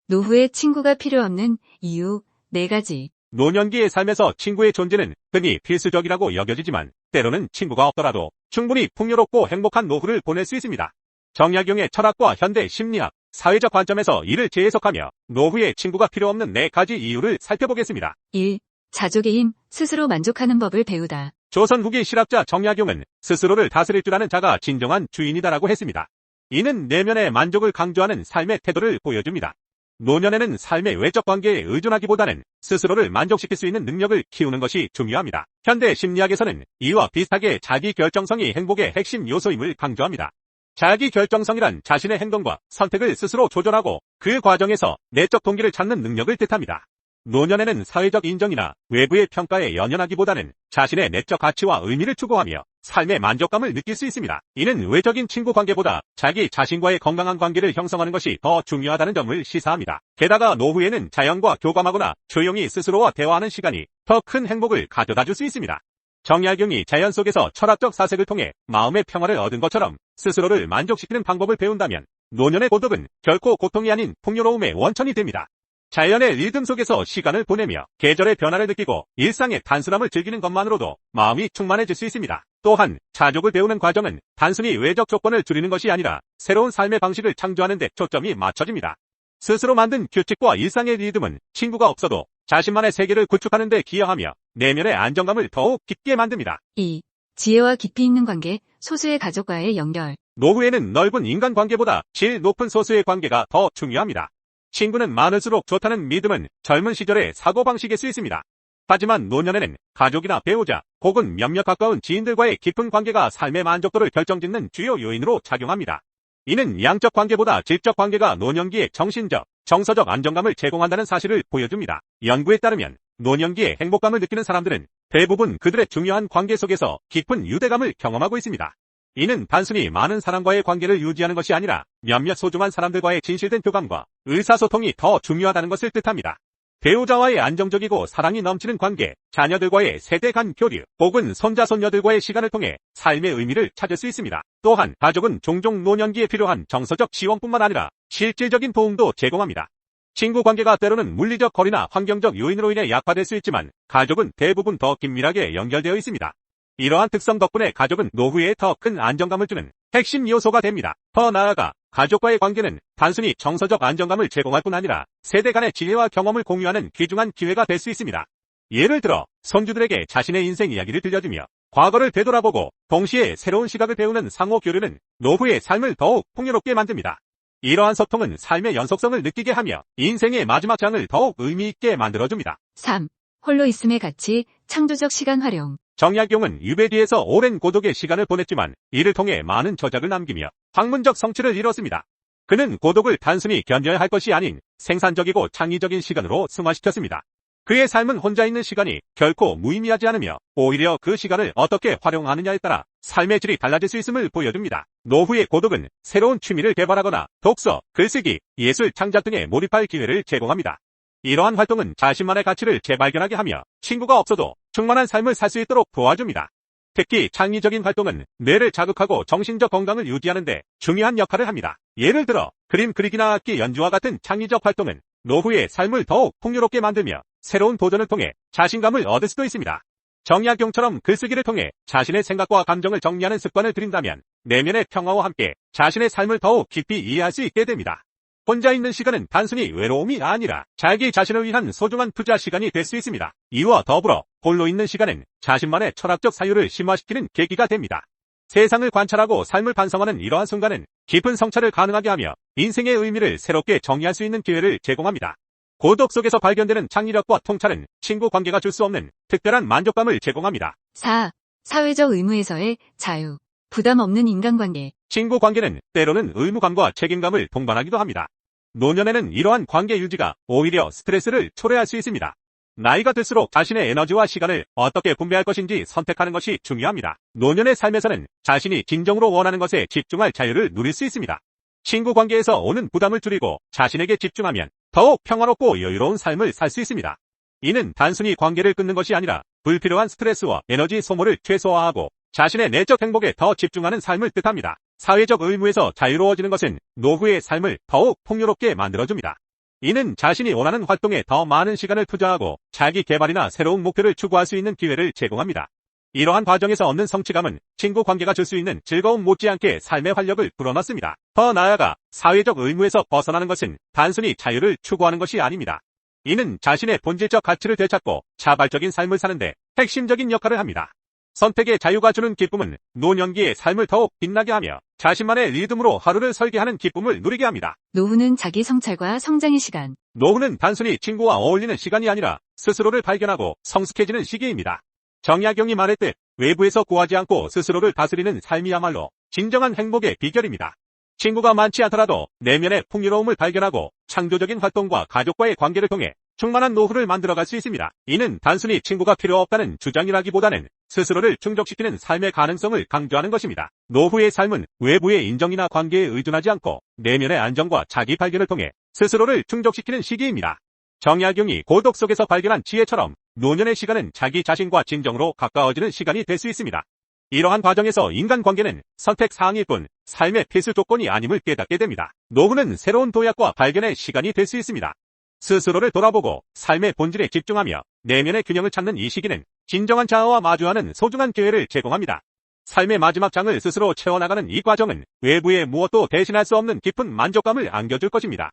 노후에 친구가 필요 없는 이유 4가지. 노년기의 삶에서 친구의 존재는 흔히 필수적이라고 여겨지지만 때로는 친구가 없더라도 충분히 풍요롭고 행복한 노후를 보낼 수 있습니다. 정약용의 철학과 현대 심리학, 사회적 관점에서 이를 재해석하며 노후에 친구가 필요 없는 4가지 이유를 살펴보겠습니다. 1. 자족의 힘, 스스로 만족하는 법을 배우다. 조선 후기 실학자 정약용은 스스로를 다스릴 줄 아는 자가 진정한 주인이다라고 했습니다. 이는 내면의 만족을 강조하는 삶의 태도를 보여줍니다. 노년에는 삶의 외적 관계에 의존하기보다는 스스로를 만족시킬 수 있는 능력을 키우는 것이 중요합니다. 현대 심리학에서는 이와 비슷하게 자기결정성이 행복의 핵심 요소임을 강조합니다. 자기결정성이란 자신의 행동과 선택을 스스로 조절하고 그 과정에서 내적 동기를 찾는 능력을 뜻합니다. 노년에는 사회적 인정이나 외부의 평가에 연연하기보다는 자신의 내적 가치와 의미를 추구하며 삶의 만족감을 느낄 수 있습니다. 이는 외적인 친구 관계보다 자기 자신과의 건강한 관계를 형성하는 것이 더 중요하다는 점을 시사합니다. 게다가 노후에는 자연과 교감하거나 조용히 스스로와 대화하는 시간이 더 큰 행복을 가져다 줄 수 있습니다. 정약용이 자연 속에서 철학적 사색을 통해 마음의 평화를 얻은 것처럼 스스로를 만족시키는 방법을 배운다면 노년의 고독은 결코 고통이 아닌 풍요로움의 원천이 됩니다. 자연의 리듬 속에서 시간을 보내며 계절의 변화를 느끼고 일상의 단순함을 즐기는 것만으로도 마음이 충만해질 수 있습니다. 또한 자족을 배우는 과정은 단순히 외적 조건을 줄이는 것이 아니라 새로운 삶의 방식을 창조하는 데 초점이 맞춰집니다. 스스로 만든 규칙과 일상의 리듬은 친구가 없어도 자신만의 세계를 구축하는 데 기여하며 내면의 안정감을 더욱 깊게 만듭니다. 2. 지혜와 깊이 있는 관계, 소수의 가족과의 연결. 노후에는 넓은 인간관계보다 질 높은 소수의 관계가 더 중요합니다. 친구는 많을수록 좋다는 믿음은 젊은 시절의 사고방식일 수 있습니다. 하지만 노년에는 가족이나 배우자, 혹은 몇몇 가까운 지인들과의 깊은 관계가 삶의 만족도를 결정짓는 주요 요인으로 작용합니다. 이는 양적 관계보다 질적 관계가 노년기에 정신적, 정서적 안정감을 제공한다는 사실을 보여줍니다. 연구에 따르면 노년기에 행복감을 느끼는 사람들은 대부분 그들의 중요한 관계 속에서 깊은 유대감을 경험하고 있습니다. 이는 단순히 많은 사람과의 관계를 유지하는 것이 아니라 몇몇 소중한 사람들과의 진실된 교감과 의사소통이 더 중요하다는 것을 뜻합니다. 배우자와의 안정적이고 사랑이 넘치는 관계, 자녀들과의 세대 간 교류, 혹은 손자 손녀들과의 시간을 통해 삶의 의미를 찾을 수 있습니다. 또한 가족은 종종 노년기에 필요한 정서적 지원뿐만 아니라 실질적인 도움도 제공합니다. 친구 관계가 때로는 물리적 거리나 환경적 요인으로 인해 약화될 수 있지만 가족은 대부분 더 긴밀하게 연결되어 있습니다. 이러한 특성 덕분에 가족은 노후에 더 큰 안정감을 주는 핵심 요소가 됩니다. 더 나아가 가족과의 관계는 단순히 정서적 안정감을 제공할 뿐 아니라 세대 간의 지혜와 경험을 공유하는 귀중한 기회가 될 수 있습니다. 예를 들어 손주들에게 자신의 인생 이야기를 들려주며 과거를 되돌아보고 동시에 새로운 시각을 배우는 상호 교류는 노후의 삶을 더욱 풍요롭게 만듭니다. 이러한 소통은 삶의 연속성을 느끼게 하며 인생의 마지막 장을 더욱 의미 있게 만들어줍니다. 3. 홀로 있음의 가치, 창조적 시간 활용. 정약용은 유배지에서 오랜 고독의 시간을 보냈지만 이를 통해 많은 저작을 남기며 학문적 성취를 이뤘습니다. 그는 고독을 단순히 견뎌야 할 것이 아닌 생산적이고 창의적인 시간으로 승화시켰습니다. 그의 삶은 혼자 있는 시간이 결코 무의미하지 않으며 오히려 그 시간을 어떻게 활용하느냐에 따라 삶의 질이 달라질 수 있음을 보여줍니다. 노후의 고독은 새로운 취미를 개발하거나 독서, 글쓰기, 예술 창작 등에 몰입할 기회를 제공합니다. 이러한 활동은 자신만의 가치를 재발견하게 하며 친구가 없어도 충만한 삶을 살 수 있도록 도와줍니다. 특히 창의적인 활동은 뇌를 자극하고 정신적 건강을 유지하는 데 중요한 역할을 합니다. 예를 들어 그림 그리기나 악기 연주와 같은 창의적 활동은 노후의 삶을 더욱 풍요롭게 만들며 새로운 도전을 통해 자신감을 얻을 수도 있습니다. 정약용처럼 글쓰기를 통해 자신의 생각과 감정을 정리하는 습관을 들인다면 내면의 평화와 함께 자신의 삶을 더욱 깊이 이해할 수 있게 됩니다. 혼자 있는 시간은 단순히 외로움이 아니라 자기 자신을 위한 소중한 투자 시간이 될 수 있습니다. 이와 더불어 홀로 있는 시간은 자신만의 철학적 사유를 심화시키는 계기가 됩니다. 세상을 관찰하고 삶을 반성하는 이러한 순간은 깊은 성찰을 가능하게 하며 인생의 의미를 새롭게 정의할 수 있는 기회를 제공합니다. 고독 속에서 발견되는 창의력과 통찰은 친구 관계가 줄 수 없는 특별한 만족감을 제공합니다. 4. 사회적 의무에서의 자유, 부담 없는 인간관계. 친구 관계는 때로는 의무감과 책임감을 동반하기도 합니다. 노년에는 이러한 관계 유지가 오히려 스트레스를 초래할 수 있습니다. 나이가 들수록 자신의 에너지와 시간을 어떻게 분배할 것인지 선택하는 것이 중요합니다. 노년의 삶에서는 자신이 진정으로 원하는 것에 집중할 자유를 누릴 수 있습니다. 친구 관계에서 오는 부담을 줄이고 자신에게 집중하면 더욱 평화롭고 여유로운 삶을 살 수 있습니다. 이는 단순히 관계를 끊는 것이 아니라 불필요한 스트레스와 에너지 소모를 최소화하고 자신의 내적 행복에 더 집중하는 삶을 뜻합니다. 사회적 의무에서 자유로워지는 것은 노후의 삶을 더욱 풍요롭게 만들어줍니다. 이는 자신이 원하는 활동에 더 많은 시간을 투자하고 자기 개발이나 새로운 목표를 추구할 수 있는 기회를 제공합니다. 이러한 과정에서 얻는 성취감은 친구 관계가 줄 수 있는 즐거움 못지않게 삶의 활력을 불어넣습니다. 더 나아가 사회적 의무에서 벗어나는 것은 단순히 자유를 추구하는 것이 아닙니다. 이는 자신의 본질적 가치를 되찾고 자발적인 삶을 사는데 핵심적인 역할을 합니다. 선택의 자유가 주는 기쁨은 노년기의 삶을 더욱 빛나게 하며 자신만의 리듬으로 하루를 설계하는 기쁨을 누리게 합니다. 노후는 자기 성찰과 성장의 시간. 노후는 단순히 친구와 어울리는 시간이 아니라 스스로를 발견하고 성숙해지는 시기입니다. 정약용이 말했듯 외부에서 구하지 않고 스스로를 다스리는 삶이야말로 진정한 행복의 비결입니다. 친구가 많지 않더라도 내면의 풍요로움을 발견하고 창조적인 활동과 가족과의 관계를 통해 충만한 노후를 만들어갈 수 있습니다. 이는 단순히 친구가 필요 없다는 주장이라기보다는 스스로를 충족시키는 삶의 가능성을 강조하는 것입니다. 노후의 삶은 외부의 인정이나 관계에 의존하지 않고 내면의 안정과 자기 발견을 통해 스스로를 충족시키는 시기입니다. 정약용이 고독 속에서 발견한 지혜처럼 노년의 시간은 자기 자신과 진정으로 가까워지는 시간이 될 수 있습니다. 이러한 과정에서 인간관계는 선택 사항일 뿐 삶의 필수 조건이 아님을 깨닫게 됩니다. 노후는 새로운 도약과 발견의 시간이 될 수 있습니다. 스스로를 돌아보고 삶의 본질에 집중하며 내면의 균형을 찾는 이 시기는 진정한 자아와 마주하는 소중한 기회를 제공합니다. 삶의 마지막 장을 스스로 채워나가는 이 과정은 외부의 무엇도 대신할 수 없는 깊은 만족감을 안겨줄 것입니다.